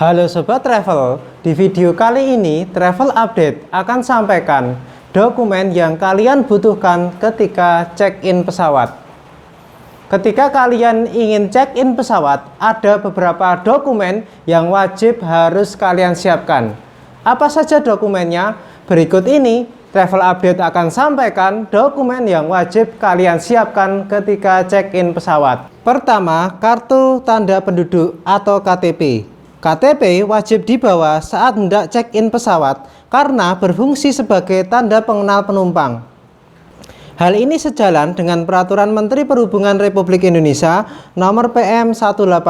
Halo Sobat Travel, di video kali ini Travel Update akan sampaikan dokumen yang kalian butuhkan ketika check-in pesawat. Ketika kalian ingin check-in pesawat, ada beberapa dokumen yang wajib harus kalian siapkan. Apa saja dokumennya? Berikut ini Travel Update akan sampaikan dokumen yang wajib kalian siapkan ketika check-in pesawat. Pertama, kartu tanda penduduk atau KTP. KTP wajib dibawa saat hendak check-in pesawat karena berfungsi sebagai tanda pengenal penumpang. Hal ini sejalan dengan Peraturan Menteri Perhubungan Republik Indonesia Nomor PM 185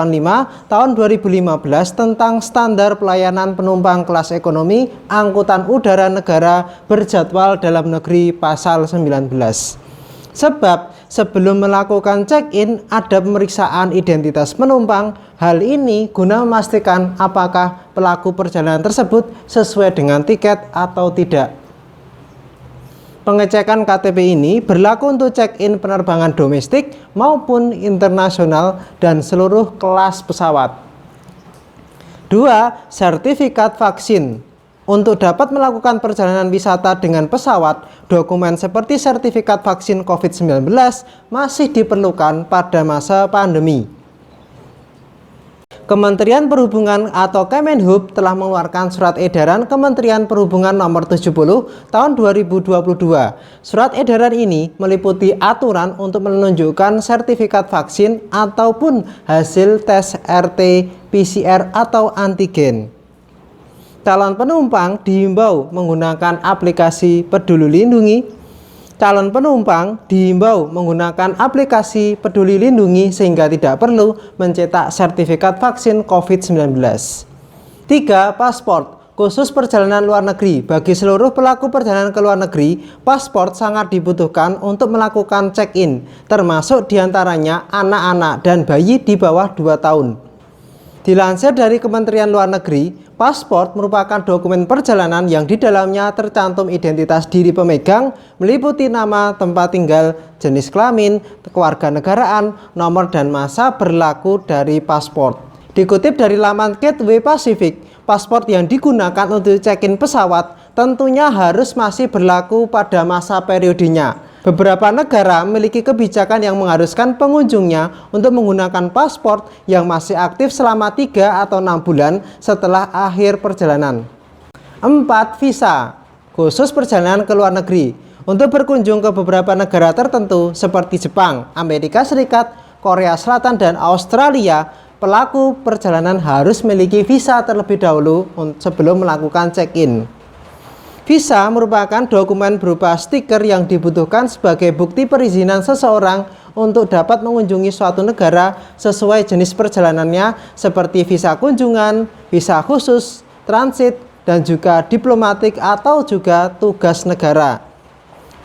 Tahun 2015 tentang Standar Pelayanan Penumpang Kelas Ekonomi Angkutan Udara Negara Berjadwal Dalam Negeri Pasal 19. Sebab sebelum melakukan check-in ada pemeriksaan identitas penumpang. Hal ini guna memastikan apakah pelaku perjalanan tersebut sesuai dengan tiket atau tidak. Pengecekan KTP ini berlaku untuk check-in penerbangan domestik maupun internasional dan seluruh kelas pesawat. 2. Sertifikat vaksin. Untuk dapat melakukan perjalanan wisata dengan pesawat, dokumen seperti sertifikat vaksin COVID-19 masih diperlukan pada masa pandemi. Kementerian Perhubungan atau Kemenhub telah mengeluarkan Surat Edaran Kementerian Perhubungan Nomor 70 Tahun 2022. Surat edaran ini meliputi aturan untuk menunjukkan sertifikat vaksin ataupun hasil tes RT, PCR atau antigen. Calon penumpang dihimbau menggunakan aplikasi Peduli Lindungi. Calon penumpang dihimbau menggunakan aplikasi Peduli Lindungi sehingga tidak perlu mencetak sertifikat vaksin COVID-19. 3. Paspor. Khusus perjalanan luar negeri. Bagi seluruh pelaku perjalanan ke luar negeri, paspor sangat dibutuhkan untuk melakukan check-in, termasuk diantaranya anak-anak dan bayi di bawah 2 tahun. Dilansir dari Kementerian Luar Negeri, paspor merupakan dokumen perjalanan yang di dalamnya tercantum identitas diri pemegang, meliputi nama, tempat tinggal, jenis kelamin, kewarganegaraan, nomor dan masa berlaku dari paspor. Dikutip dari laman Gateway Pacific, paspor yang digunakan untuk check-in pesawat tentunya harus masih berlaku pada masa periodenya. Beberapa negara memiliki kebijakan yang mengharuskan pengunjungnya untuk menggunakan paspor yang masih aktif selama 3 atau 6 bulan setelah akhir perjalanan. 4. Visa. Khusus perjalanan ke luar negeri. Untuk berkunjung ke beberapa negara tertentu seperti Jepang, Amerika Serikat, Korea Selatan, dan Australia, pelaku perjalanan harus memiliki visa terlebih dahulu sebelum melakukan check-in. Visa merupakan dokumen berupa stiker yang dibutuhkan sebagai bukti perizinan seseorang untuk dapat mengunjungi suatu negara sesuai jenis perjalanannya seperti visa kunjungan, visa khusus, transit, dan juga diplomatik atau juga tugas negara.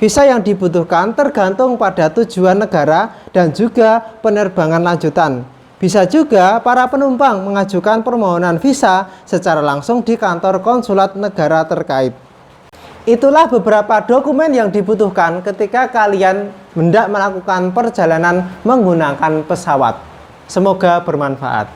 Visa yang dibutuhkan tergantung pada tujuan negara dan juga penerbangan lanjutan. Bisa juga para penumpang mengajukan permohonan visa secara langsung di kantor konsulat negara terkait. Itulah beberapa dokumen yang dibutuhkan ketika kalian hendak melakukan perjalanan menggunakan pesawat. Semoga bermanfaat.